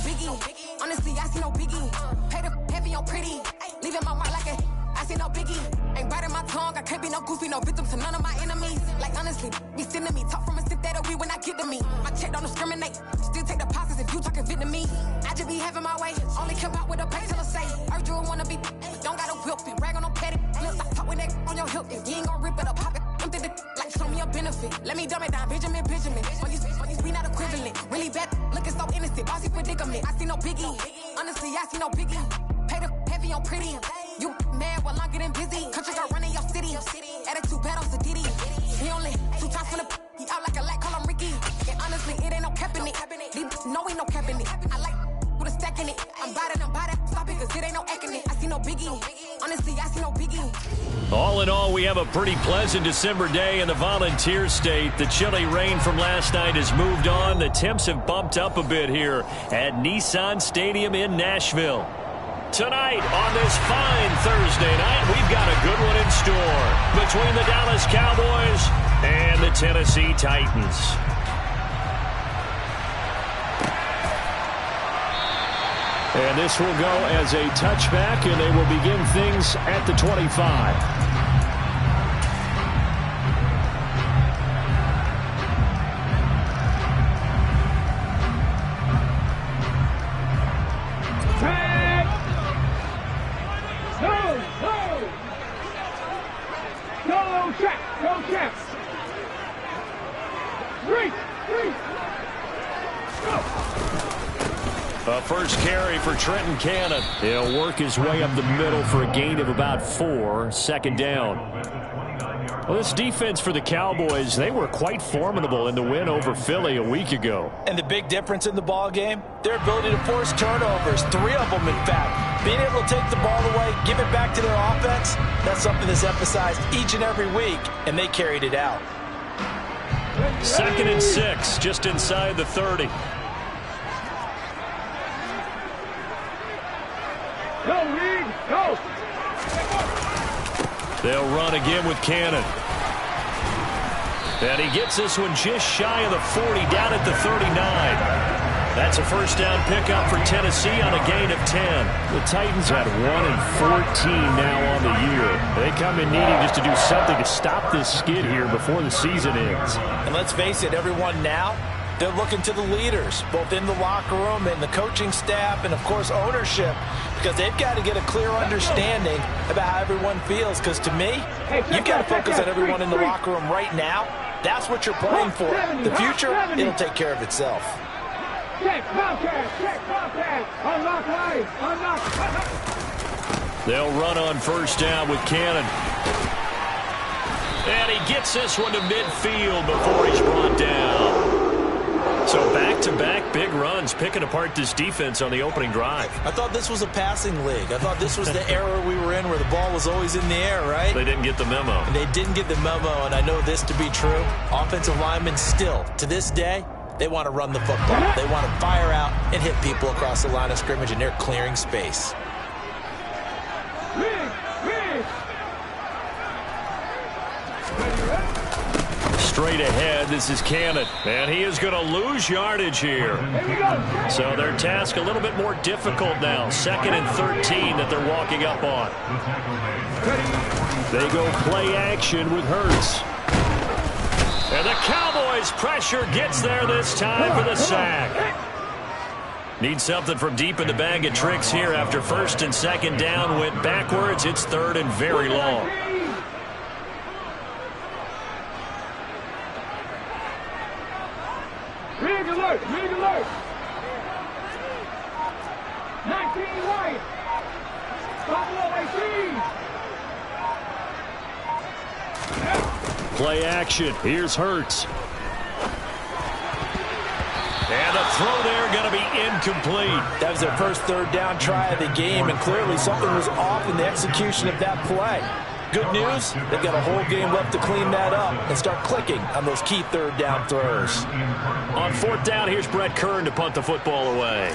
biggie. Honestly, I see no biggie. Pay the heavy on pretty. Leaving my mark like a, I see no biggie. Ain't biting my tongue, I can't be no goofy, no victim to none of my enemies. Like honestly, be sending me. Talk from a stick that we when I get to me. My check don't discriminate. Still take deposits if you talking Vietnamese. I just be having my way. Only care about what the pay teller say. Urge you wanna be, don't gotta whip it. Rag on no petty. Let's stop talk with that on your hip. If you ain't gon' rip it up, pop it. Empty the like show me a benefit. Let me dumb it down, Benjamin. On you, we not equivalent. Really bad, looking so innocent. Bossy predicament. I see no biggie. Honestly, I see no biggie. Pay the heavy on pretty. You mad while I'm getting busy. Country girl running your city. Attitude bad on Sadiddy. He only 2 times from the he out like a light, call him Ricky. And honestly, it ain't no cap in it. No, ain't no cap in it. I like with a stack in it. I'm by that. Stop it, cause it ain't no acting it. I see no biggie. Honestly, I see no biggie. All in all, we have a pretty pleasant December day in the Volunteer State. The chilly rain from last night has moved on. The temps have bumped up a bit here at Nissan Stadium in Nashville. Tonight on this fine Thursday night, we've got a good one in store between the Dallas Cowboys and the Tennessee Titans. And this will go as a touchback, and they will begin things at the 25. First carry for Trenton Cannon. He'll work his way up the middle for a gain of about 4. Second down. Well, this defense for the Cowboys, they were quite formidable in the win over Philly a week ago. And the big difference in the ball game, their ability to force turnovers, 3 of them in fact. Being able to take the ball away, give it back to their offense, that's something that's emphasized each and every week, and they carried it out. 2nd and 6, just inside the 30. Go, Reed, go! They'll run again with Cannon. And he gets this one just shy of the 40, down at the 39. That's a first down pickup for Tennessee on a gain of 10. The Titans had 1-14 now on the year. They come in needing just to do something to stop this skid here before the season ends. And let's face it, everyone now, they're looking to the leaders, both in the locker room and the coaching staff and, of course, ownership, because they've got to get a clear understanding about how everyone feels. Because to me, you've got to focus on everyone in the locker room right now. That's what you're playing for. The future, it'll take care of itself. They'll run on first down with Cannon. And he gets this one to midfield before he's brought down. So back-to-back big runs, picking apart this defense on the opening drive. I thought this was a passing league. I thought this was the era we were in where the ball was always in the air, right? They didn't get the memo. And they didn't get the memo, and I know this to be true. Offensive linemen still, to this day, they want to run the football. They want to fire out and hit people across the line of scrimmage, and they're clearing space. Straight ahead, this is Cannon, and he is going to lose yardage here. So their task a little bit more difficult now. 2nd and 13 that they're walking up on. They go play action with Hurts. And the Cowboys pressure gets there this time for the sack. Need something from deep in the bag of tricks here after 1st and 2nd down. Went backwards. It's 3rd and very long. Rig alert! 19 right! Buffalo 18! Play action. Here's Hurts. And the throw there going to be incomplete. That was their first 3rd down try of the game, and clearly something was off in the execution of that play. Good news, they've got a whole game left to clean that up and start clicking on those key 3rd down throws. On 4th down, here's Brett Kern to punt the football away.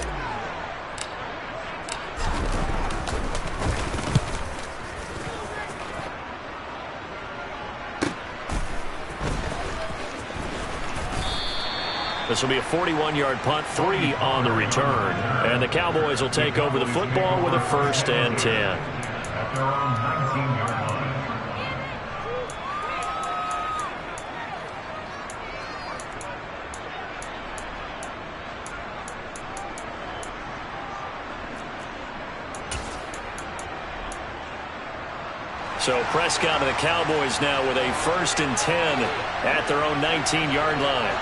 This will be a 41-yard punt, 3 on the return. And the Cowboys will take over the football with a 1st and 10. So Prescott and the Cowboys now with a 1st and 10 at their own 19-yard line.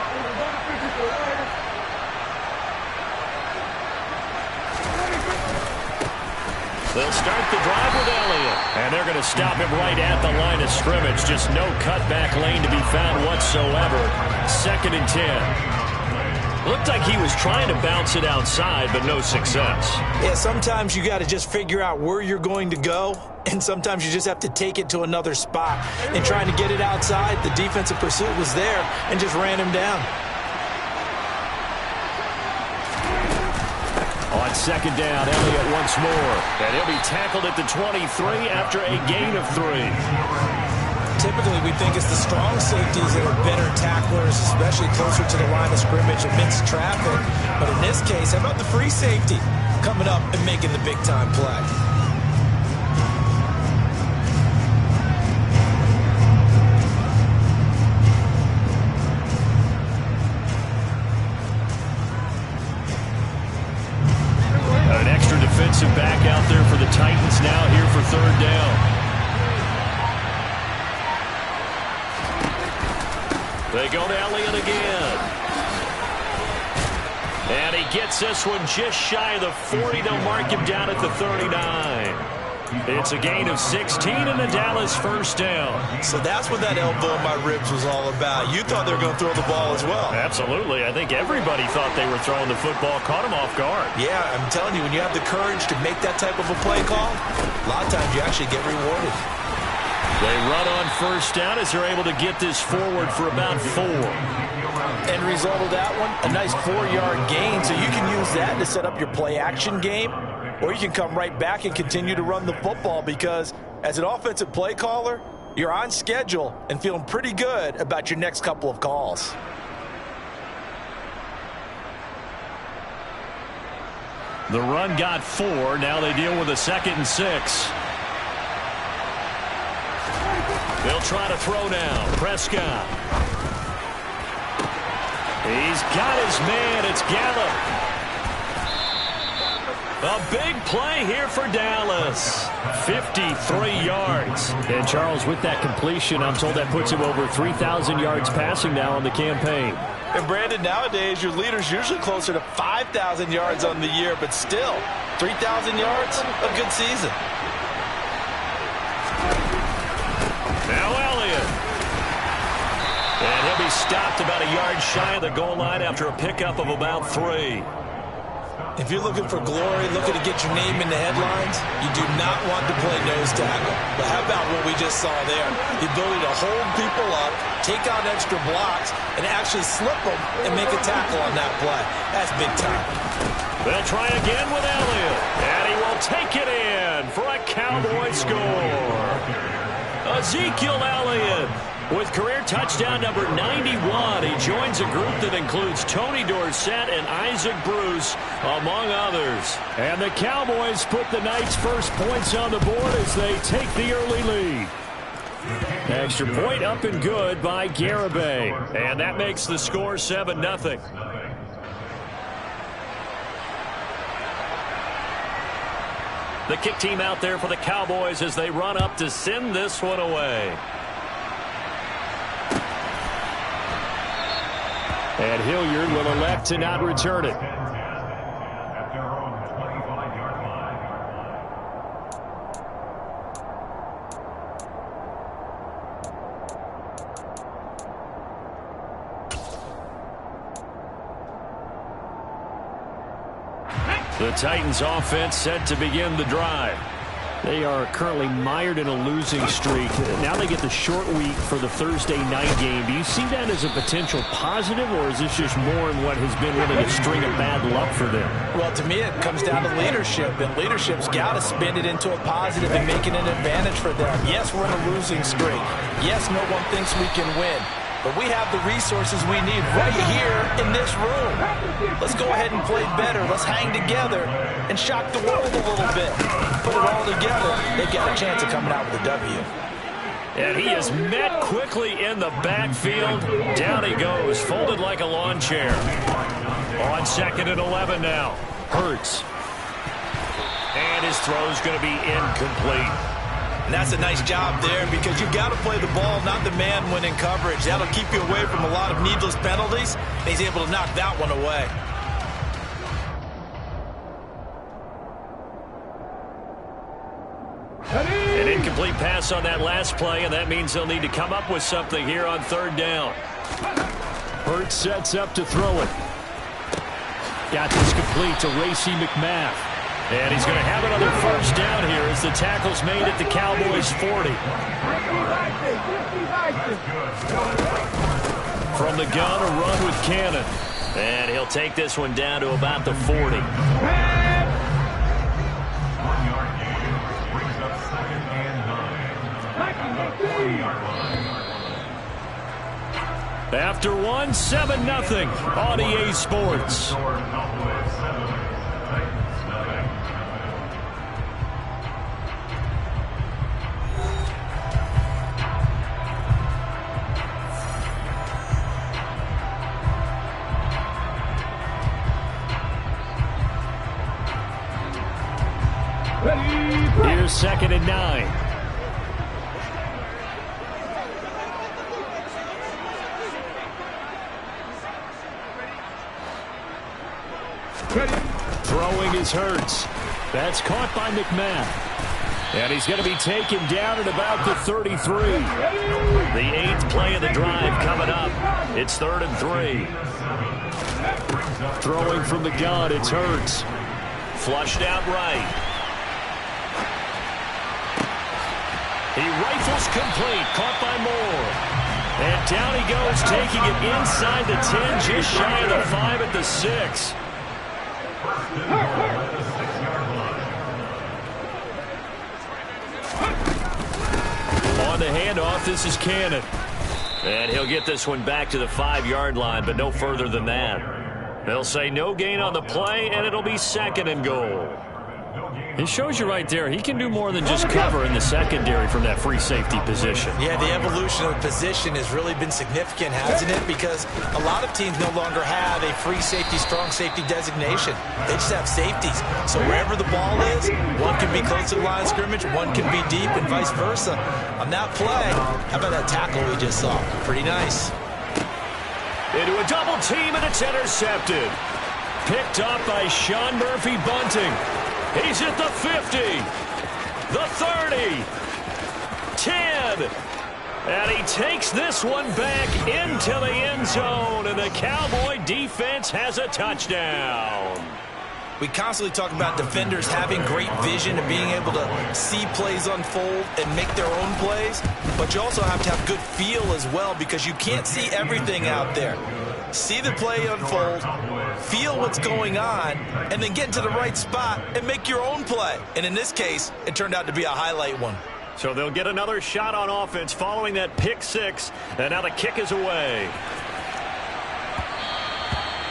They'll start the drive with Elliott. And they're going to stop him right at the line of scrimmage. Just no cutback lane to be found whatsoever. 2nd and 10. Looked like he was trying to bounce it outside, but no success. Yeah, sometimes you got to just figure out where you're going to go, and sometimes you just have to take it to another spot. And trying to get it outside, the defensive pursuit was there and just ran him down. On 2nd down, Elliott once more. And he'll be tackled at the 23 after a gain of 3. Typically, we think it's the strong safeties that are better tacklers, especially closer to the line of scrimmage amidst traffic. But in this case, how about the free safety coming up and making the big-time play? An extra defensive back out there for the Titans now here for 3rd down. They go to Elliott again. And he gets this one just shy of the 40. They'll mark him down at the 39. It's a gain of 16 and a Dallas 1st down. So that's what that elbow in my ribs was all about. You thought they were going to throw the ball as well. Absolutely. I think everybody thought they were throwing the football. Caught him off guard. Yeah, I'm telling you, when you have the courage to make that type of a play call, a lot of times you actually get rewarded. They run on 1st down as they're able to get this forward for about 4. End result of that one, a nice 4-yard gain. So you can use that to set up your play-action game, or you can come right back and continue to run the football because as an offensive play caller, you're on schedule and feeling pretty good about your next couple of calls. The run got 4. Now they deal with a 2nd and 6. They'll try to throw now. Prescott. He's got his man. It's Gallup. A big play here for Dallas. 53 yards. And Charles, with that completion, I'm told that puts him over 3,000 yards passing now on the campaign. And Brandon, nowadays your leader's usually closer to 5,000 yards on the year, but still, 3,000 yards, a good season. Now Elliott. And he'll be stopped about a yard shy of the goal line after a pickup of about 3. If you're looking for glory, looking to get your name in the headlines, you do not want to play nose tackle. But how about what we just saw there? The ability to hold people up, take out extra blocks, and actually slip them and make a tackle on that play. That's big time. They'll try again with Elliott. And he will take it in for a Cowboy score. Ezekiel Elliott with career touchdown number 91. He joins a group that includes Tony Dorsett and Isaac Bruce, among others. And the Cowboys put the night's first points on the board as they take the early lead. Extra point up and good by Garibay. And that makes the score 7-0. The kick team out there for the Cowboys as they run up to send this one away. And Hilliard will elect to not return it. The Titans offense set to begin the drive. They are currently mired in a losing streak. Now they get the short week for the Thursday night game. Do you see that as a potential positive, or is this just more in what has been really a string of bad luck for them? Well, to me, it comes down to leadership, and leadership's got to spin it into a positive and make it an advantage for them. Yes, we're in a losing streak. Yes, no one thinks we can win. but we have the resources we need right here in this room. Let's go ahead and play better. Let's hang together and shock the world a little bit. Put it all together. They've got a chance of coming out with a W. And he is met quickly in the backfield. Down he goes, folded like a lawn chair. On 2nd and 11 now. Hurts. And his throw's going to be incomplete. And that's a nice job there because you've got to play the ball, not the man when in coverage. That'll keep you away from a lot of needless penalties. And he's able to knock that one away. An incomplete pass on that last play, and that means they'll need to come up with something here on 3rd down. Hurts sets up to throw it. Got this complete to Racey McMath. And he's going to have another 1st down here as the tackle's made at the Cowboys' 40. From the gun, a run with Cannon. And he'll take this one down to about the 40. After 1, 7-0 on EA Sports. Here's 2nd and 9. Throwing is Hurts. That's caught by McMahon. And he's going to be taken down at about the 33. The 8th play of the drive coming up. It's 3rd and 3. Throwing from the gun, it's Hurts. Flushed out right. He rifles complete, caught by Moore. And down he goes, taking it inside the 10, just shy of the 5 at the 6. On the handoff, this is Cannon. And he'll get this one back to the 5-yard line, but no further than that. They'll say no gain on the play, and it'll be 2nd and goal. It shows you right there, he can do more than just cover in the secondary from that free safety position. Yeah, the evolution of position has really been significant, hasn't it? Because a lot of teams no longer have a free safety, strong safety designation. They just have safeties. So wherever the ball is, one can be close to the line of scrimmage, one can be deep, and vice versa. On that play, how about that tackle we just saw? Pretty nice. Into a double team, and it's intercepted. Picked up by Sean Murphy-Bunting. He's at the 50, the 30, 10, and he takes this one back into the end zone, and the Cowboy defense has a touchdown. We constantly talk about defenders having great vision and being able to see plays unfold and make their own plays, but you also have to have good feel as well because you can't see everything out there. See the play unfold, feel what's going on, and then get into the right spot and make your own play. And in this case, it turned out to be a highlight one. So they'll get another shot on offense following that pick 6, and now the kick is away.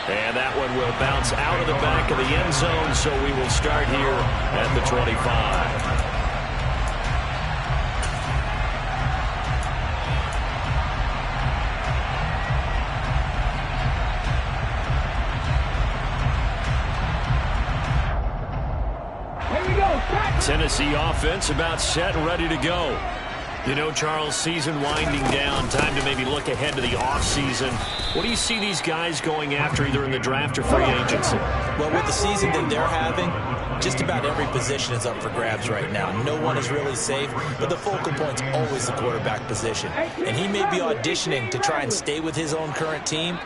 And that one will bounce out of the back of the end zone, so we will start here at the 25. Tennessee offense about set and ready to go. You know, Charles, season winding down, time to maybe look ahead to the offseason. What do you see these guys going after either in the draft or free agency? Well, with the season that they're having, just about every position is up for grabs right now. No one is really safe, but the focal point's always the quarterback position. And he may be auditioning to try and stay with his own current team.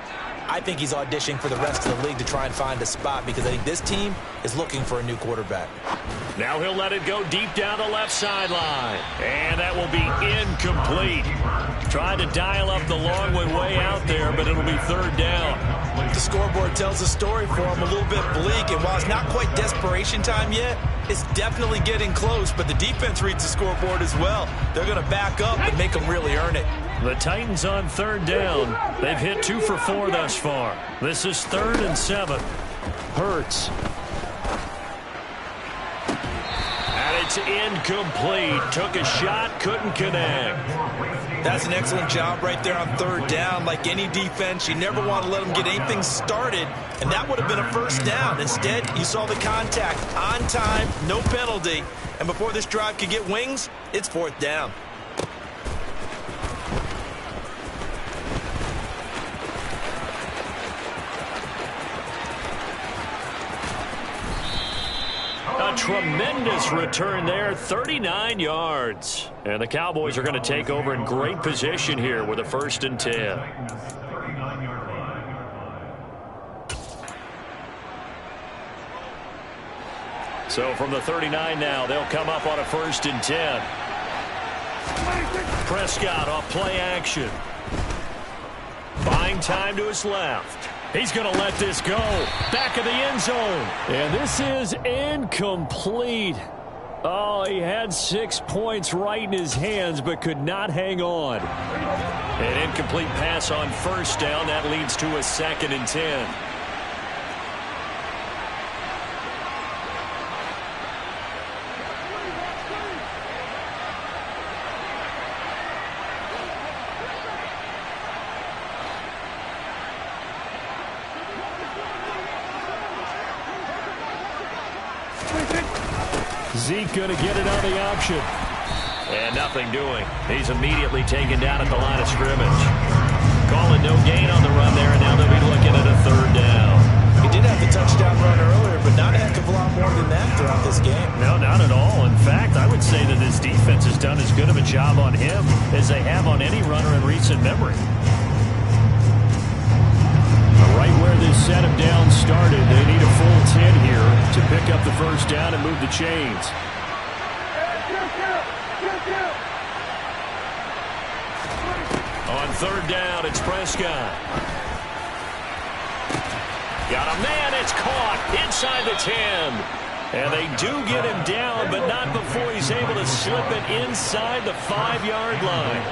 I think he's auditioning for the rest of the league to try and find a spot because I think this team is looking for a new quarterback. Now he'll let it go deep down the left sideline. And that will be incomplete. Trying to dial up the long one way out there, but it'll be 3rd down. The scoreboard tells the story for him, a little bit bleak, and while it's not quite desperation time yet, it's definitely getting close, but the defense reads the scoreboard as well. They're going to back up and make them really earn it. The Titans on third down. They've hit 2 for 4 thus far. This is 3rd and 7. Hurts. And it's incomplete. Took a shot, couldn't connect. That's an excellent job right there on third down. Like any defense, you never want to let them get anything started, and that would have been a first down. Instead, you saw the contact on time, no penalty, and before this drive could get wings, it's 4th down. A tremendous return there, 39 yards. And the Cowboys are going to take over in great position here with a 1st and 10. So from the 39 now, they'll come up on a 1st and 10. Prescott off play action. Buying time to his left. He's going to let this go. Back of the end zone. And this is incomplete. Oh, he had 6 points right in his hands, but could not hang on. An incomplete pass on 1st down. That leads to a 2nd and 10. Zeke going to get it on the option. And nothing doing. He's immediately taken down at the line of scrimmage. Calling no gain on the run there, and now they'll be looking at a 3rd down. He did have the touchdown run earlier, but not a heck of a lot more than that throughout this game. No, not at all. In fact, I would say that this defense has done as good of a job on him as they have on any runner in recent memory. Right where this set of downs started, they need a full 10 here to pick up the 1st down and move the chains. On 3rd down, it's Prescott. Got a man, it's caught inside the 10. And they do get him down, but not before he's able to slip it inside the 5-yard line.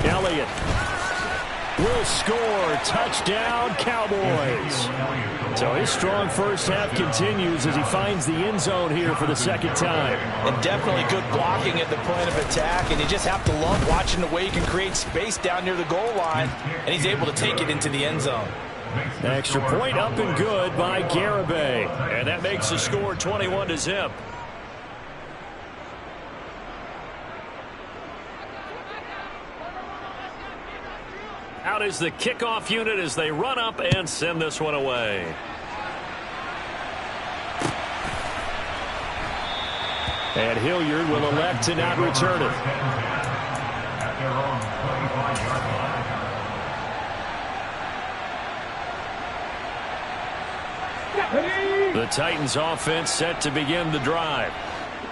Elliott will score. Touchdown, Cowboys. So his strong first half continues as he finds the end zone here for the 2nd time. And definitely good blocking at the point of attack, and you just have to love watching the way he can create space down near the goal line, and he's able to take it into the end zone. Extra point up and good by Garibay. And that makes the score 21-0. Out is the kickoff unit as they run up and send this one away. And Hilliard will elect to not return it. The Titans offense set to begin the drive.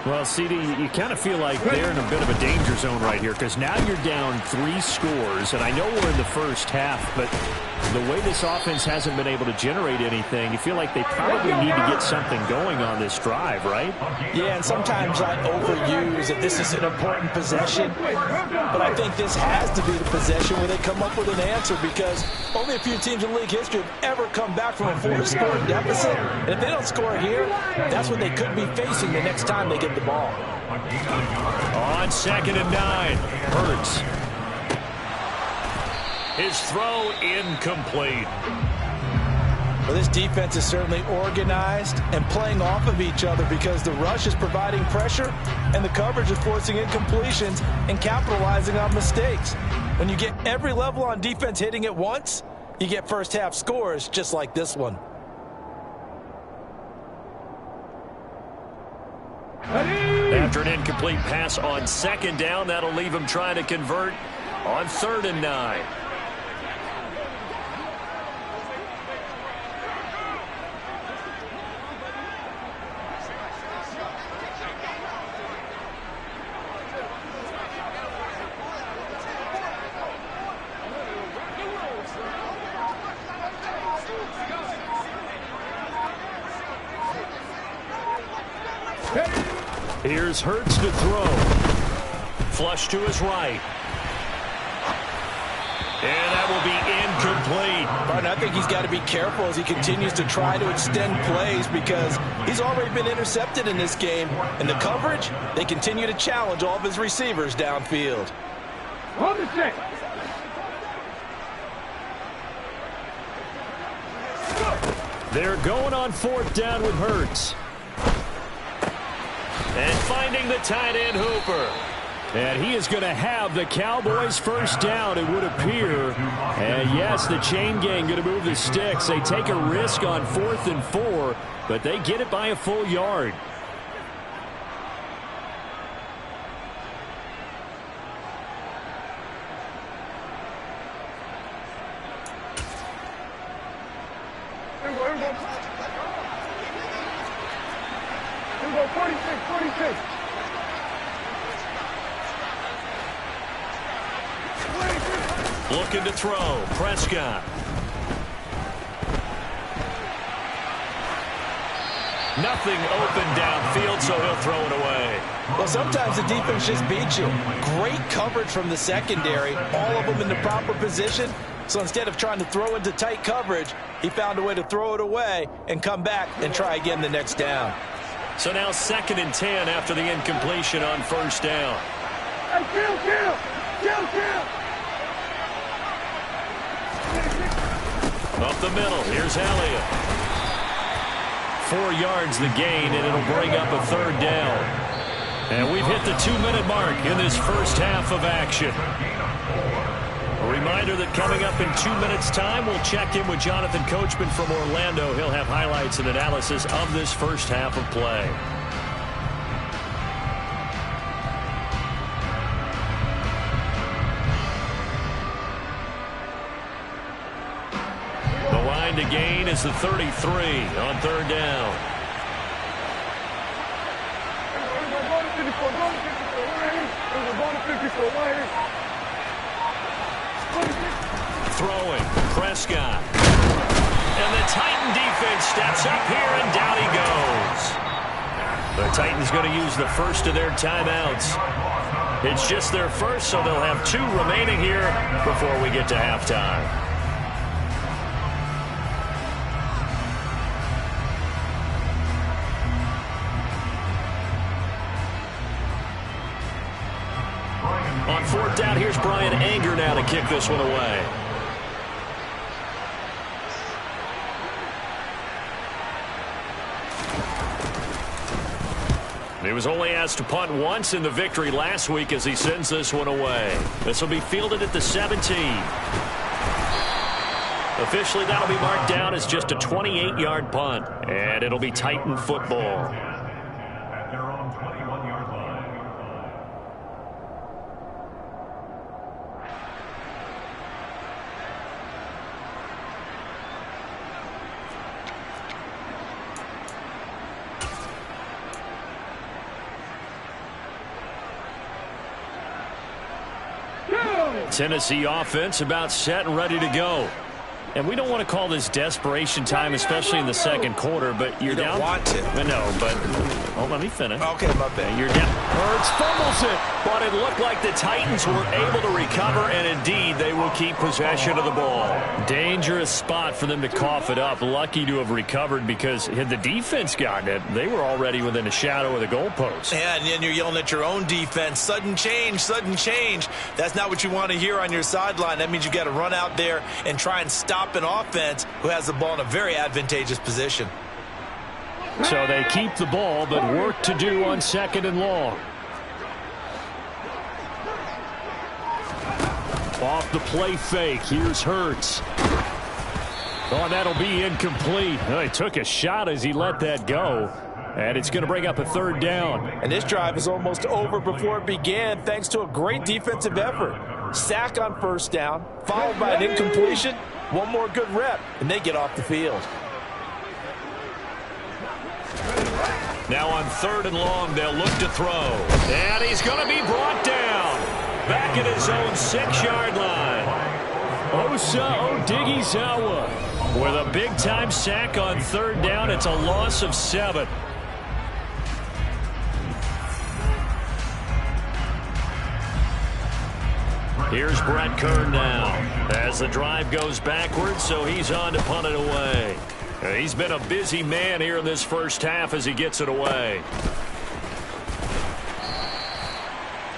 Well, CD, you kind of feel like they're in a bit of a danger zone right here because now you're down 3 scores, and I know we're in the first half, but the way this offense hasn't been able to generate anything, you feel like they probably need to get something going on this drive, right? Yeah, and sometimes I overuse that this is an important possession, but I think this has to be the possession where they come up with an answer because only a few teams in league history have ever come back from a 4-score deficit, and if they don't score here, that's what they could be facing the next time they get the ball. On 2nd and 9, Hurts. His throw incomplete. Well, this defense is certainly organized and playing off of each other because the rush is providing pressure and the coverage is forcing incompletions and capitalizing on mistakes. When you get every level on defense hitting at once, you get first half scores just like this one. After an incomplete pass on 2nd down, that'll leave him trying to convert on 3rd and 9. Here's Hurts to throw. flush to his right. And that will be incomplete. Martin, I think he's got to be careful as he continues to try to extend plays because he's already been intercepted in this game. And the coverage, they continue to challenge all of his receivers downfield. Hold the check. They're going on 4th down with Hurts. And finding the tight end Hooper. And he is going to have the Cowboys first down, it would appear. And yes, the chain gang going to move the sticks. They take a risk on 4th and 4, but they get it by a full yard. Here we go, 46. Looking to throw. Prescott. Nothing open downfield, so he'll throw it away. Well, sometimes the defense just beats you. Great coverage from the secondary, all of them in the proper position. So instead of trying to throw into tight coverage, he found a way to throw it away and come back and try again the next down. So now 2nd and 10 after the incompletion on 1st down. Hey, kill. Up the middle, here's Elliott. 4 yards the gain, and it'll bring up a 3rd down. And we've hit the 2-minute mark in this first half of action. A reminder that coming up in 2 minutes' time, we'll check in with Jonathan Coachman from Orlando. He'll have highlights and analysis of this first half of play. To gain is the 33 on 3rd down. Throwing, Prescott. And the Titan defense steps up here, and down he goes. The Titans going to use the first of their timeouts. It's just their first, so they'll have 2 remaining here before we get to halftime. On 4th down, here's Brian Anger now to kick this one away. He was only asked to punt once in the victory last week as he sends this one away. This will be fielded at the 17. Officially, that'll be marked down as just a 28-yard punt, and it'll be Titan football. Tennessee offense about set and ready to go. And we don't want to call this desperation time, especially in the second quarter, but you're down. You don't want to. No, but let me finish. Okay, my bad. You're down. Hurts fumbles it, but it looked like the Titans were able to recover, and indeed they will keep possession of the ball. Dangerous spot for them to cough it up. Lucky to have recovered because had the defense gotten it, they were already within a shadow of the goalpost. Yeah, and then you're yelling at your own defense. Sudden change, sudden change. That's not what you want to hear on your sideline. That means you got to run out there and try and stop an offense who has the ball in a very advantageous position. So they keep the ball, but work to do on 2nd and long. Off the play fake, here's Hurts. Oh, that'll be incomplete. Oh, he took a shot as he let that go. And it's going to bring up a 3rd down. And this drive is almost over before it began thanks to a great defensive effort. Sack on 1st down, followed by an incompletion. One more good rep, and they get off the field. Now on 3rd and long, they'll look to throw. And he's going to be brought down. Back at his own 6-yard line. Osa Odighizuwa with a big-time sack on 3rd down. It's a loss of 7. Here's Brett Kern now as the drive goes backwards, so he's on to punt it away. He's been a busy man here in this first half as he gets it away.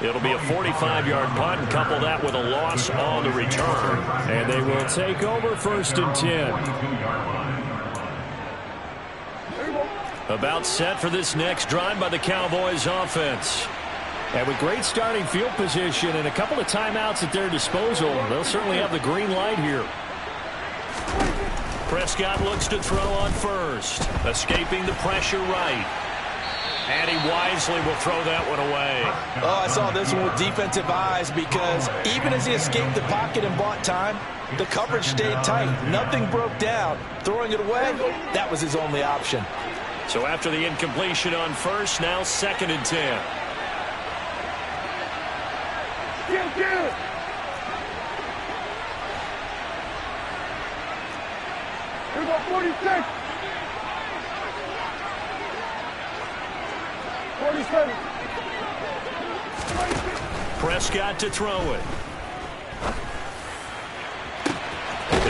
It'll be a 45-yard punt and couple that with a loss on the return. And they will take over 1st and 10. About set for this next drive by the Cowboys offense. And with great starting field position and a couple of timeouts at their disposal, they'll certainly have the green light here. Prescott looks to throw on first. Escaping the pressure right. And he wisely will throw that one away. Oh, I saw this one with defensive eyes because even as he escaped the pocket and bought time, the coverage stayed tight. Nothing broke down. Throwing it away, that was his only option. So after the incompletion on first, now 2nd and 10. Kill. Here we go, 46. 47. Prescott to throw it.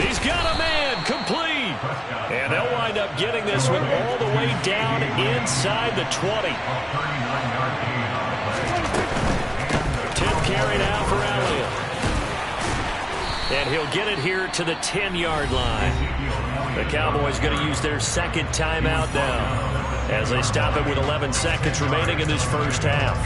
He's got a man, complete. And they'll wind up getting this one all the way down inside the 20. 10th carry now for Elliott. And he'll get it here to the 10-yard line. The Cowboys going to use their 2nd timeout now as they stop it with 11 seconds remaining in this first half.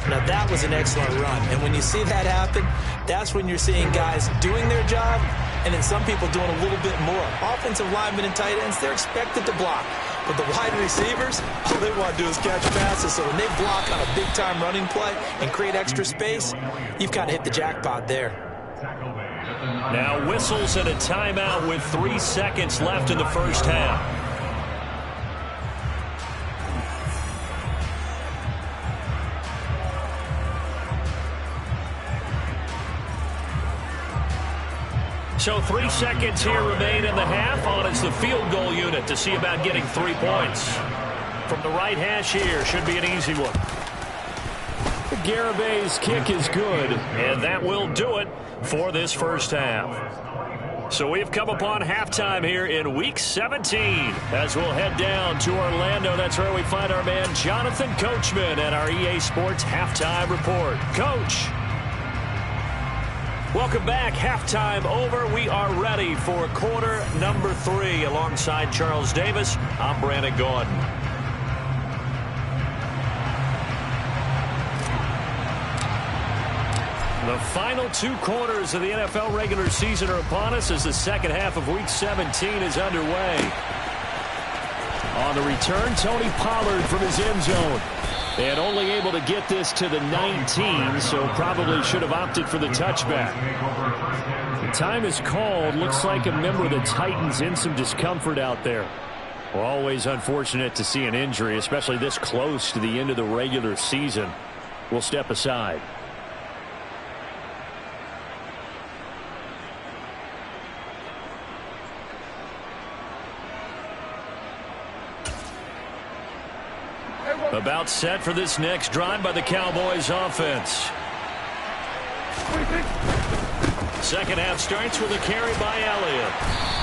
Now that was an excellent run. And when you see that happen, that's when you're seeing guys doing their job and then some people doing a little bit more. Offensive linemen and tight ends, they're expected to block. But the wide receivers, all they want to do is catch passes. So when they block on a big-time running play and create extra space, you've kind of hit the jackpot there. Now whistles and a timeout with 3 seconds left in the first half. So 3 seconds here remain in the half. On is the field goal unit to see about getting 3 points. From the right hash here, should be an easy one. Garabay's kick is good, and that will do it for this first half. So we've come upon halftime here in Week 17 as we'll head down to Orlando. That's where we find our man Jonathan Coachman at our EA Sports Halftime Report. Coach. Welcome back. Halftime over. We are ready for quarter number 3. Alongside Charles Davis, I'm Brandon Gordon. The final 2 quarters of the NFL regular season are upon us as the second half of Week 17 is underway. On the return, Tony Pollard from his end zone. And only able to get this to the 19, so probably should have opted for the touchback. The time is called. Looks like a member of the Titans in some discomfort out there. Well, always unfortunate to see an injury, especially this close to the end of the regular season. We'll step aside. About set for this next drive by the Cowboys offense. Second half starts with a carry by Elliott.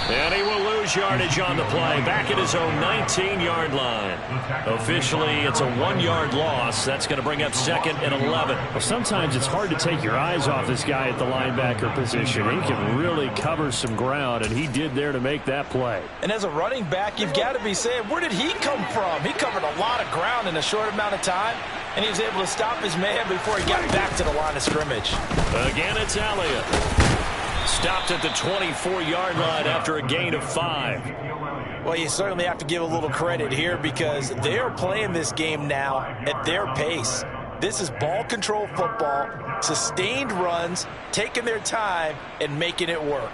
And he will lose yardage on the play. Back at his own 19-yard line. Officially, it's a 1-yard loss. That's going to bring up 2nd and 11. Well, sometimes it's hard to take your eyes off this guy at the linebacker position. He can really cover some ground, and he did there to make that play. And as a running back, you've got to be saying, where did he come from? He covered a lot of ground in a short amount of time, and he was able to stop his man before he got back to the line of scrimmage. Again, it's Elliott. Stopped at the 24-yard line after a gain of 5. Well, you certainly have to give a little credit here because they are playing this game now at their pace. This is ball control football, sustained runs, taking their time, and making it work.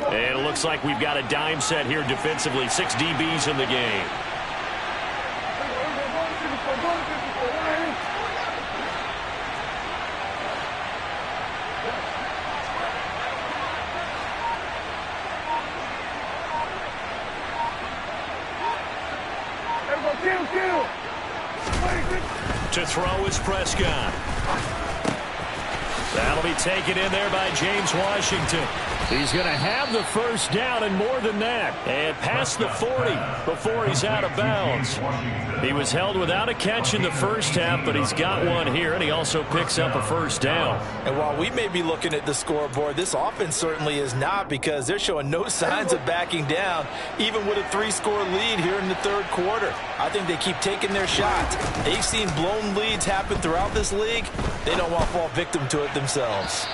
And it looks like we've got a dime set here defensively. 6 DBs in the game. To throw is Prescott. That'll be taken in there by James Washington. He's going to have the first down and more than that. And past the 40 before he's out of bounds. He was held without a catch in the first half, but he's got one here, and he also picks up a first down. And while we may be looking at the scoreboard, this offense certainly is not, because they're showing no signs of backing down, even with a 3-score lead here in the third quarter. I think they keep taking their shots. They've seen blown leads happen throughout this league. They don't want to fall victim to it themselves.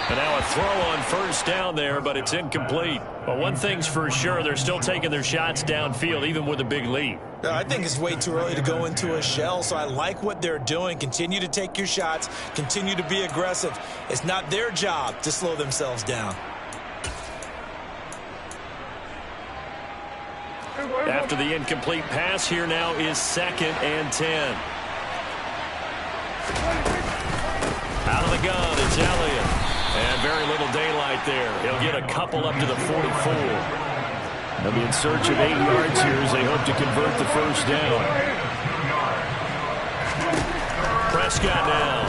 And now a throw on first down there, but it's incomplete. But one thing's for sure, they're still taking their shots downfield, even with a big lead. I think it's way too early to go into a shell, so I like what they're doing. Continue to take your shots. Continue to be aggressive. It's not their job to slow themselves down. After the incomplete pass, here now is 2nd and 10. Out of the gun, it's Elliott. And very little daylight there. He'll get a couple up to the 44. They'll be in search of 8 yards here as they hope to convert the first down. Prescott now.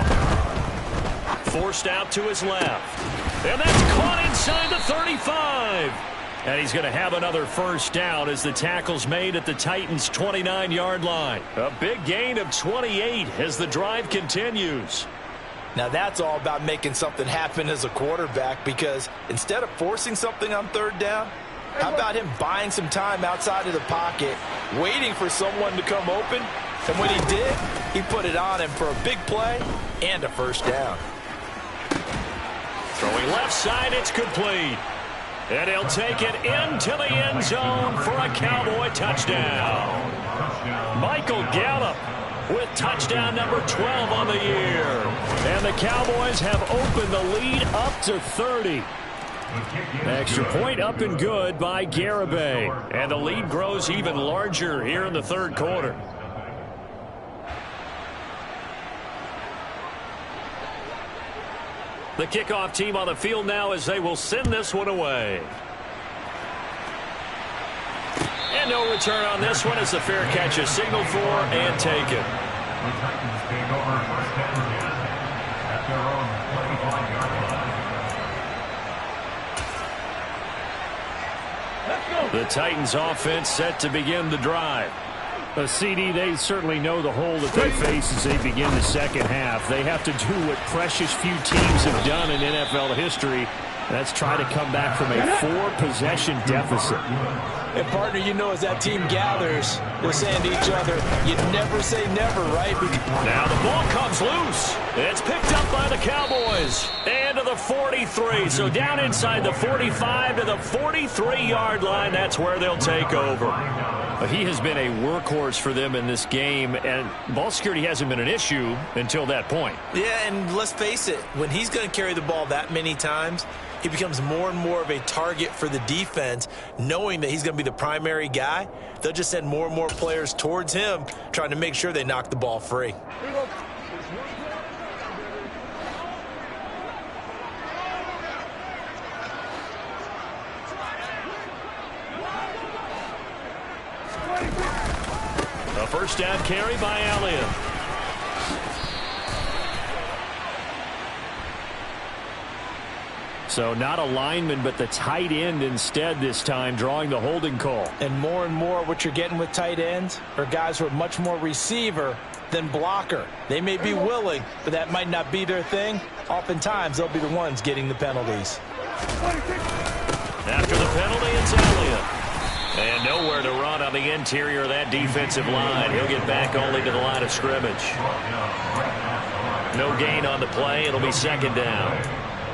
Forced out to his left. And that's caught inside the 35. And he's going to have another first down as the tackle's made at the Titans' 29-yard line. A big gain of 28 as the drive continues. Now that's all about making something happen as a quarterback, because instead of forcing something on third down, how about him buying some time outside of the pocket, waiting for someone to come open, and when he did, he put it on him for a big play and a first down. Throwing left side, it's complete. And he'll take it into the end zone for a Cowboy touchdown. Michael Gallup with touchdown number 12 on the year. And the Cowboys have opened the lead up to 30. Extra point up and good by Garibay. And the lead grows even larger here in the third quarter. The kickoff team on the field now as they will send this one away. And no return on this one as the fair catch is signaled for and taken. The Titans offense set to begin the drive. CD, they certainly know the hole that they face as they begin the second half. They have to do what precious few teams have done in NFL history. That's try to come back from a 4-possession deficit. And, partner, you know, as that team gathers, they're saying to each other, you never say never, right? Now the ball comes loose. It's picked up by the Cowboys. And to the 43. So down inside the 45 to the 43-yard line. That's where they'll take over. But he has been a workhorse for them in this game, and ball security hasn't been an issue until that point. Yeah, and let's face it, when he's going to carry the ball that many times, he becomes more and more of a target for the defense, knowing that he's going to be the primary guy. They'll just send more and more players towards him, trying to make sure they knock the ball free. A first down carry by Elliott. So not a lineman, but the tight end instead this time, drawing the holding call. And more what you're getting with tight ends are guys who are much more receiver than blocker. They may be willing, but that might not be their thing. Oftentimes, they'll be the ones getting the penalties. After the penalty, it's Elliott. And nowhere to run on the interior of that defensive line. He'll get back only to the line of scrimmage. No gain on the play. It'll be second down.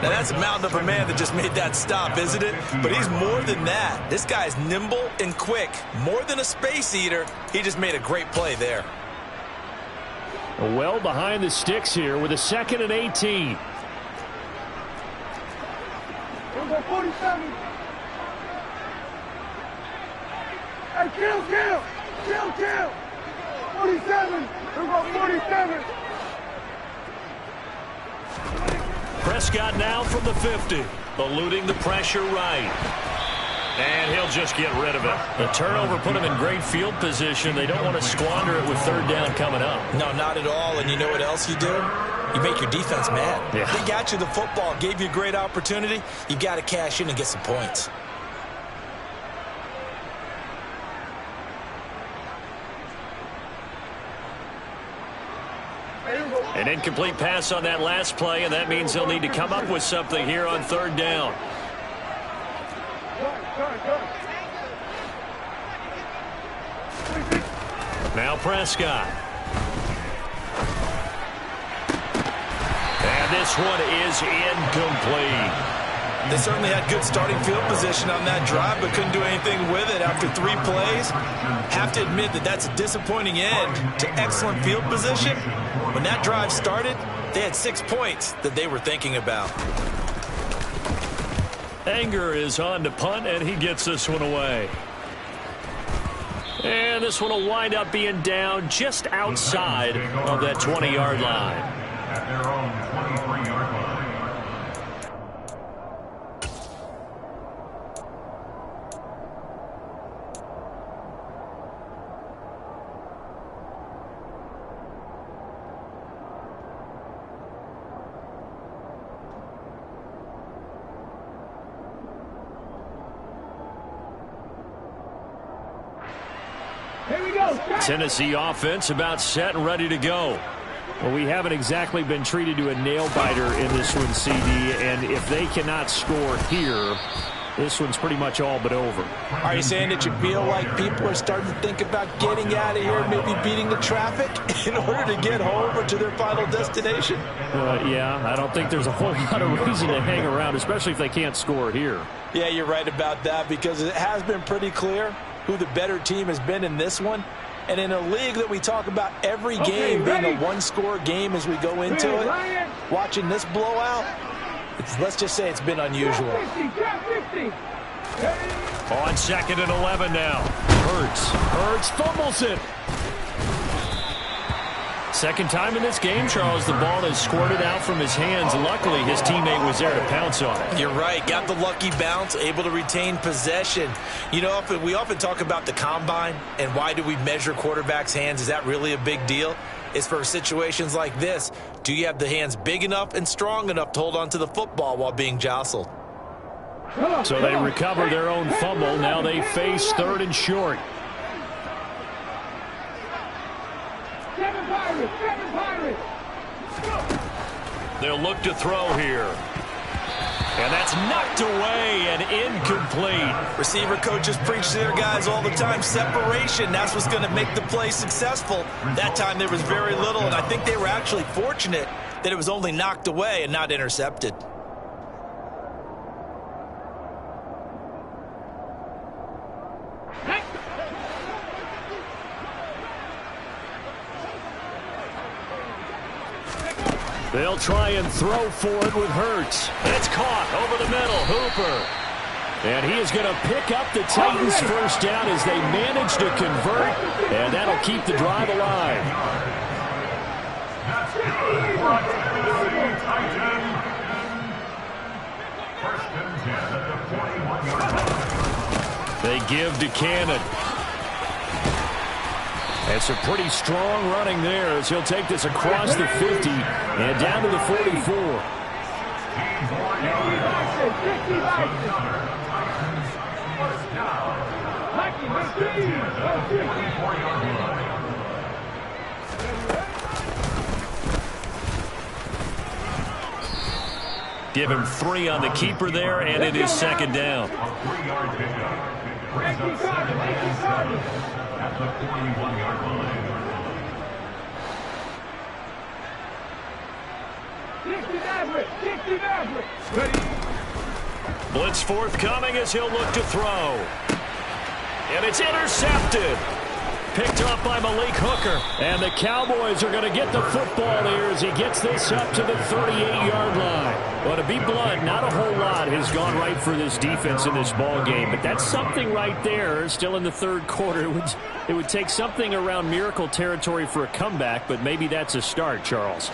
Now, that's a mountain of a man that just made that stop, isn't it? But he's more than that. This guy's nimble and quick. More than a space eater. He just made a great play there. Well behind the sticks here with a 2nd and 18. Here's our 47. Hey, kill. 47. Here's our 47. Prescott now from the 50, eluding the pressure right. And he'll just get rid of it. The turnover put him in great field position. They don't want to squander it with third down coming up. No, not at all. And you know what else you do? You make your defense mad. Yeah. They got you the football, gave you a great opportunity. You got to cash in and get some points. An incomplete pass on that last play, and that means they'll need to come up with something here on third down. Now Prescott. And this one is incomplete. They certainly had good starting field position on that drive, but couldn't do anything with it after 3 plays. Have to admit that that's a disappointing end to excellent field position. When that drive started, they had 6 points that they were thinking about. Anger is on to punt, and he gets this one away. And this one will wind up being down just outside of that 20-yard line. At their own 23-yard line. Tennessee offense about set and ready to go. Well, we haven't exactly been treated to a nail-biter in this one, CD, and if they cannot score here, this one's pretty much all but over. Are you saying that you feel like people are starting to think about getting out of here, maybe beating the traffic in order to get home or to their final destination? Yeah, I don't think there's a whole lot of reason to hang around, especially if they can't score here. Yeah, you're right about that, because it has been pretty clear who the better team has been in this one. And in a league that we talk about every game being a one-score game as we go into it, watching this blowout, let's just say it's been unusual. On 2nd and 11 now. Hurts fumbles it. Second time in this game, Charles, the ball has squirted out from his hands. Luckily, his teammate was there to pounce on it. You're right. Got the lucky bounce, able to retain possession. You know, we often talk about the combine and why do we measure quarterbacks' hands. Is that really a big deal? It's for situations like this. Do you have the hands big enough and strong enough to hold on to the football while being jostled? So they recover their own fumble. Now they face 3rd and short. They'll look to throw here. And that's knocked away and incomplete. Receiver coaches preach to their guys all the time. Separation, that's what's going to make the play successful. That time there was very little, and I think they were actually fortunate that it was only knocked away and not intercepted. They'll try and throw for it with Hurts. It's caught over the middle. Hooper. And he is going to pick up the Titans' first down as they manage to convert, and that'll keep the drive alive. They give to Cannon. It's a pretty strong running there as he'll take this across the 50 and down to the 44. Give him 3 on the keeper there, and it is 2nd down. At the 41-yard line. Blitz forthcoming as he'll look to throw. And it's intercepted. Picked up by Malik Hooker. And the Cowboys are going to get the football here as he gets this up to the 38-yard line. Well, to be blunt, not a whole lot has gone right for this defense in this ball game, but that's something right there. Still in the 3rd quarter. It would take something around miracle territory for a comeback, but maybe that's a start, Charles.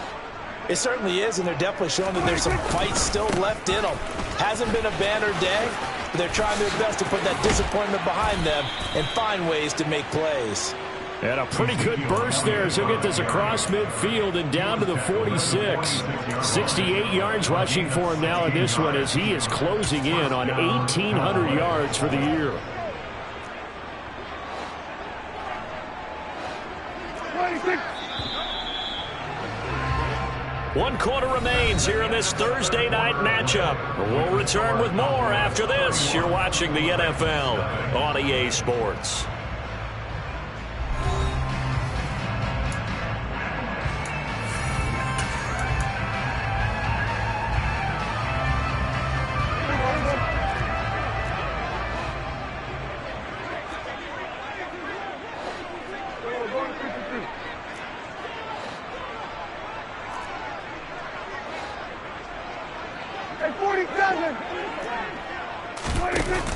It certainly is, and they're definitely showing that there's some fight still left in them. Hasn't been a banner day, but they're trying their best to put that disappointment behind them and find ways to make plays. And a pretty good burst there as he'll get this across midfield and down to the 46. 68 yards rushing for him now in this one as he is closing in on 1,800 yards for the year. 26. 1 quarter remains here in this Thursday night matchup. We'll return with more after this. You're watching the NFL on EA Sports.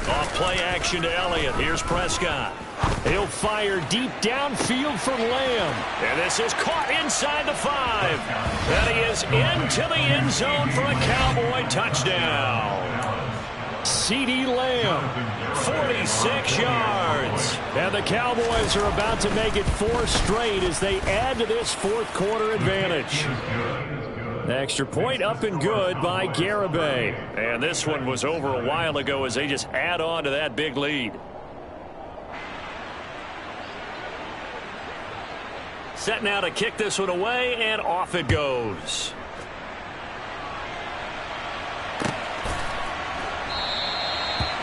Off play action to Elliott. Here's Prescott. He'll fire deep downfield for Lamb. And this is caught inside the 5. And he is into the end zone for a Cowboy touchdown. CeeDee Lamb, 46 yards. And the Cowboys are about to make it 4 straight as they add to this fourth quarter advantage. Extra point up and good by Garibay. And this one was over a while ago as they just add on to that big lead. Set now to kick this one away, and off it goes.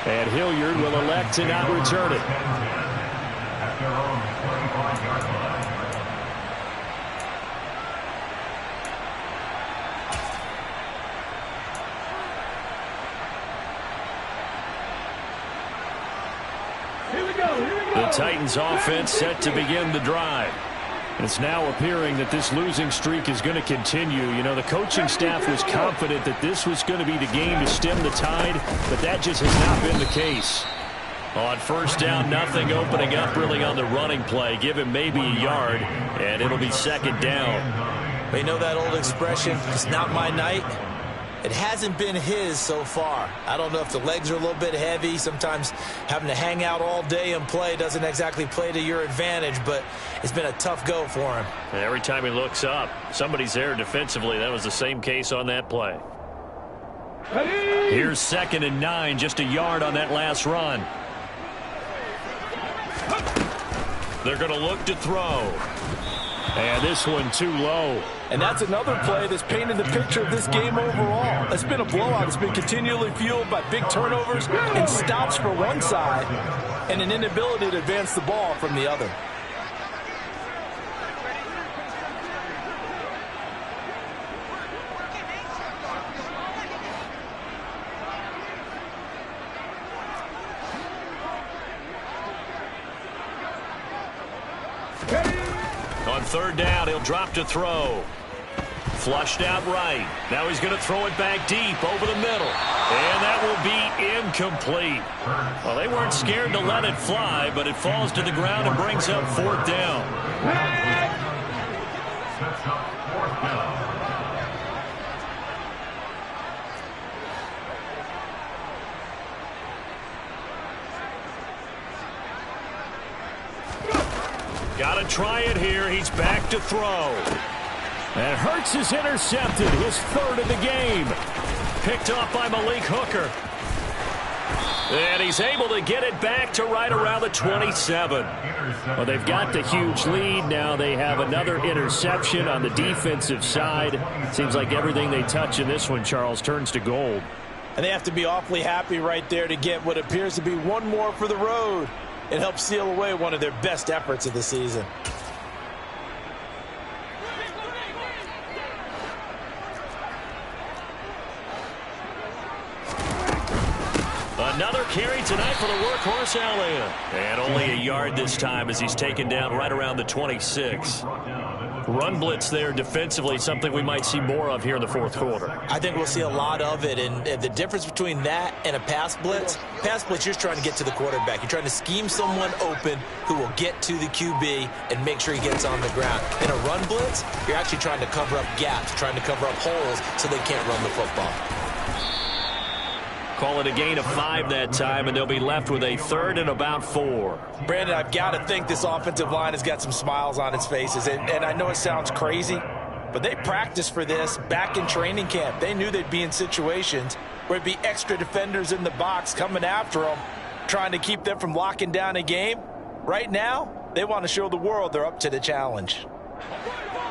And Hilliard will elect to not return it. At their own 25-yard line. The Titans offense set to begin the drive. It's now appearing that this losing streak is going to continue. You know, the coaching staff was confident that this was going to be the game to stem the tide, but that just has not been the case. On first down, nothing opening up really on the running play. Give him maybe a yard, and it'll be second down. They know that old expression, it's not my night. It hasn't been his so far. I don't know if the legs are a little bit heavy. Sometimes having to hang out all day and play doesn't exactly play to your advantage, but it's been a tough go for him. And every time he looks up, somebody's there defensively. That was the same case on that play. Here's 2nd and 9, just a yard on that last run. They're going to look to throw. And this one too low. And that's another play that's painted the picture of this game overall. It's been a blowout. It's been continually fueled by big turnovers and stops for one side and an inability to advance the ball from the other. On third down, he'll drop to throw. Flushed out right. Now he's going to throw it back deep over the middle. And that will be incomplete. Well, they weren't scared to let it fly, but it falls to the ground and brings up 4th down. Sets up 4th down. Got to try it here. He's back to throw. And Hurts is intercepted, his 3rd of the game. Picked off by Malik Hooker. And he's able to get it back to right around the 27. Well, they've got the huge lead. Now they have another interception on the defensive side. Seems like everything they touch in this one, Charles, turns to gold. And they have to be awfully happy right there to get what appears to be one more for the road. It helps seal away one of their best efforts of the season. Another carry tonight for the workhorse Elliott. And only a yard this time as he's taken down right around the 26. Brought down at the run blitz there defensively, something we might see more of here in the fourth quarter. I think we'll see a lot of it, and the difference between that and a pass blitz, you're just trying to get to the quarterback. You're trying to scheme someone open who will get to the QB and make sure he gets on the ground. In a run blitz, you're actually trying to cover up gaps, trying to cover up holes so they can't run the football. Call it a gain of 5 that time, and they'll be left with a 3rd and about 4. Brandon, I've got to think this offensive line has got some smiles on its faces, and I know it sounds crazy, but they practiced for this back in training camp. They knew they'd be in situations where it'd be extra defenders in the box coming after them, trying to keep them from locking down a game. Right now, they want to show the world they're up to the challenge.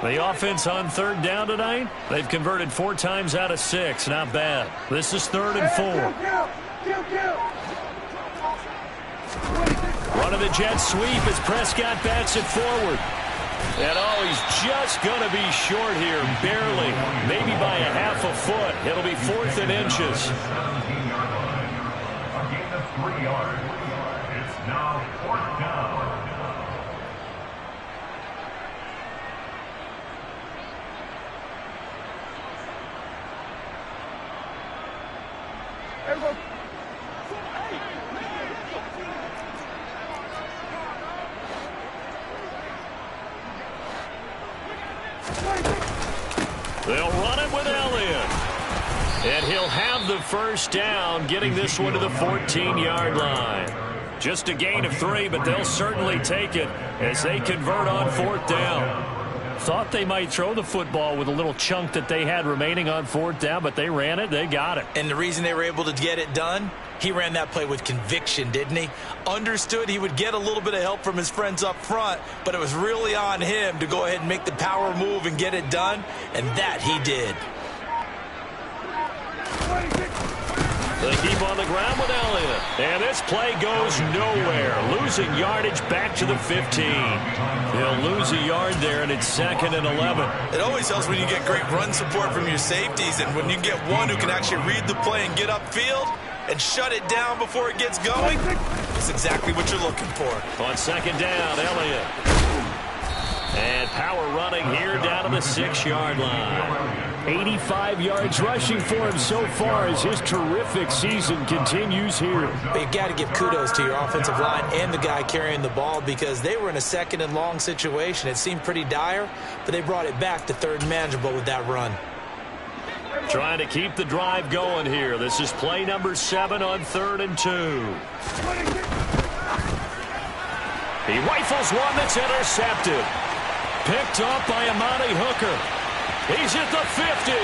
The offense on 3rd down tonight, they've converted 4 times out of 6. Not bad. This is 3rd and 4. One of the Jets sweep as Prescott bats it forward. And he's just going to be short here, barely, maybe by a half a foot. It'll be 4th and inches. 17-yard line. A gain of 3 yards. It's now 4th down. They'll run it with Elliott. And he'll have the first down, getting this one to the 14-yard line. Just a gain of 3, but they'll certainly take it as they convert on 4th down. Thought they might throw the football with a little chunk that they had remaining on 4th down, but they ran it, they got it. And the reason they were able to get it done, he ran that play with conviction, didn't he? Understood he would get a little bit of help from his friends up front, but it was really on him to go ahead and make the power move and get it done, and that he did. They keep on the ground with Elliott. And this play goes nowhere. Losing yardage back to the 15. They'll lose a yard there, and it's 2nd and 11. It always helps when you get great run support from your safeties, and when you get one who can actually read the play and get upfield and shut it down before it gets going, it's exactly what you're looking for. On 2nd down, Elliott. And power running here down to the 6-yard line. 85 yards rushing for him so far as his terrific season continues here. But you've got to give kudos to your offensive line and the guy carrying the ball because they were in a 2nd and long situation. It seemed pretty dire, but they brought it back to 3rd and manageable with that run. Trying to keep the drive going here. This is play number 7 on 3rd and 2. He rifles one that's intercepted. Picked up by Amani Hooker. He's at the 50.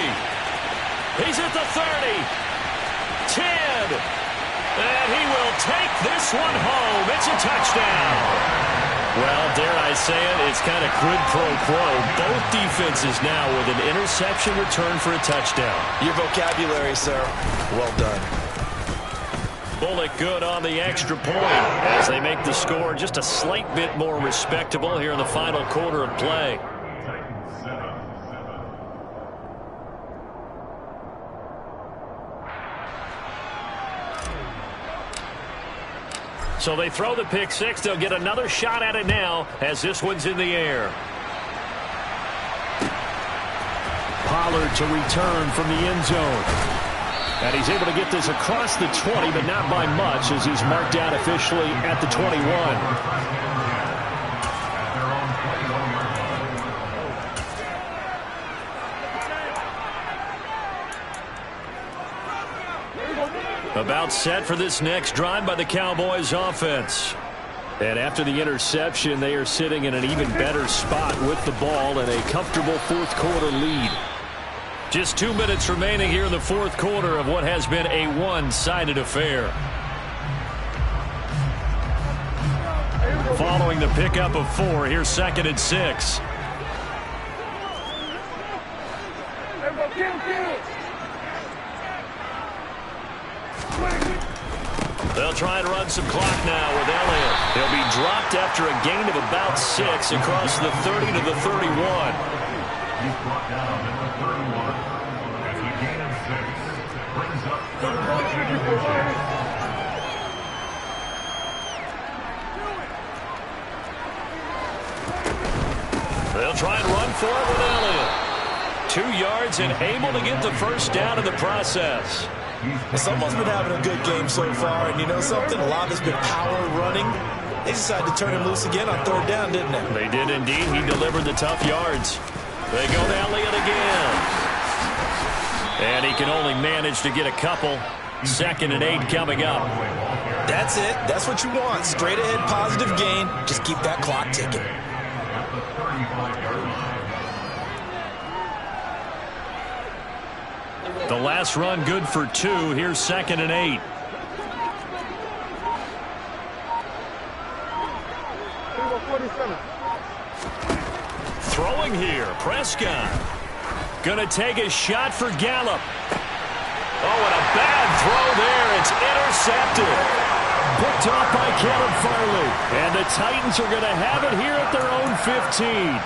He's at the 30. 10. And he will take this one home. It's a touchdown. Well, dare I say it, it's kind of quid pro quo. Both defenses now with an interception return for a touchdown. Your vocabulary, sir. Well done. Bullock good on the extra point as they make the score just a slight bit more respectable here in the final quarter of play. So they throw the pick 6. They'll get another shot at it now as this one's in the air. Pollard to return from the end zone. And he's able to get this across the 20, but not by much as he's marked out officially at the 21. About set for this next drive by the Cowboys offense. And after the interception, they are sitting in an even better spot with the ball and a comfortable fourth quarter lead. Just 2 minutes remaining here in the fourth quarter of what has been a one-sided affair. Following the pickup of 4, here's 2nd and 6. They'll try and run some clock now with Elliott. He'll be dropped after a gain of about 6 across the 30 to the 31. He's brought down at the 31. It's a gain of 6. Brings up 3rd and 6. They'll try and run for it with Elliott. 2 yards and able to get the first down in the process. Someone's been having a good game so far, and you know something? A lot has been power running. They decided to turn him loose again on 3rd down, didn't they? They did indeed. He delivered the tough yards. They go to Elliott again. And he can only manage to get a couple. 2nd and 8 coming up. That's it. That's what you want. Straight ahead, positive gain. Just keep that clock ticking. The last run good for 2. Here's 2nd and 8. Throwing here. Prescott. Gonna take a shot for Gallup. Oh, and a bad throw there. It's intercepted. Picked off by Caleb Farley. And the Titans are going to have it here at their own 15.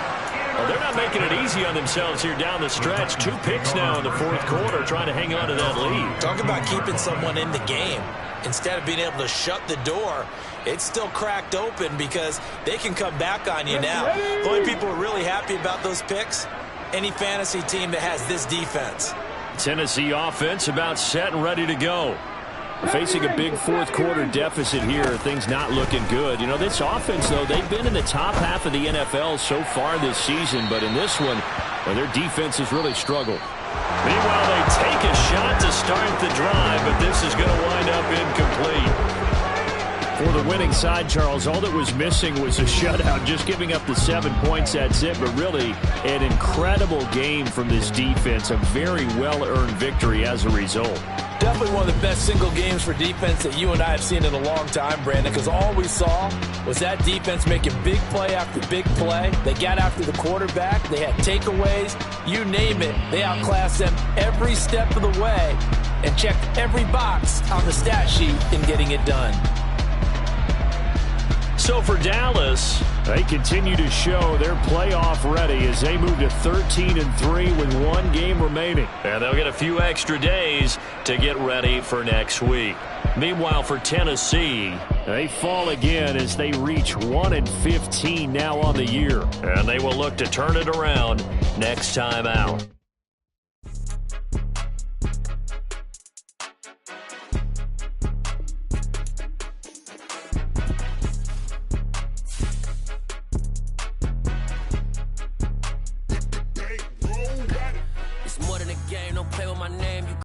Well, they're not making it easy on themselves here down the stretch. 2 picks now in the 4th quarter trying to hang on to that lead. Talk about keeping someone in the game. Instead of being able to shut the door, it's still cracked open because they can come back on you now. The only people who are really happy about those picks, any fantasy team that has this defense. Tennessee offense about set and ready to go. Facing a big 4th quarter deficit here, things not looking good. You know, this offense, though, they've been in the top half of the NFL so far this season, but in this one, well, their defense has really struggled. Meanwhile, they take a shot to start the drive, but this is going to wind up incomplete. For the winning side, Charles, all that was missing was a shutout. Just giving up the 7 points, that's it. But really, an incredible game from this defense. A very well-earned victory as a result. Definitely one of the best single games for defense that you and I have seen in a long time, Brandon, because all we saw was that defense making big play after big play. They got after the quarterback. They had takeaways. You name it. They outclassed them every step of the way and checked every box on the stat sheet in getting it done. So for Dallas, they continue to show they're playoff ready as they move to 13-3 with 1 game remaining. And they'll get a few extra days to get ready for next week. Meanwhile, for Tennessee, they fall again as they reach 1-15 now on the year. And they will look to turn it around next time out.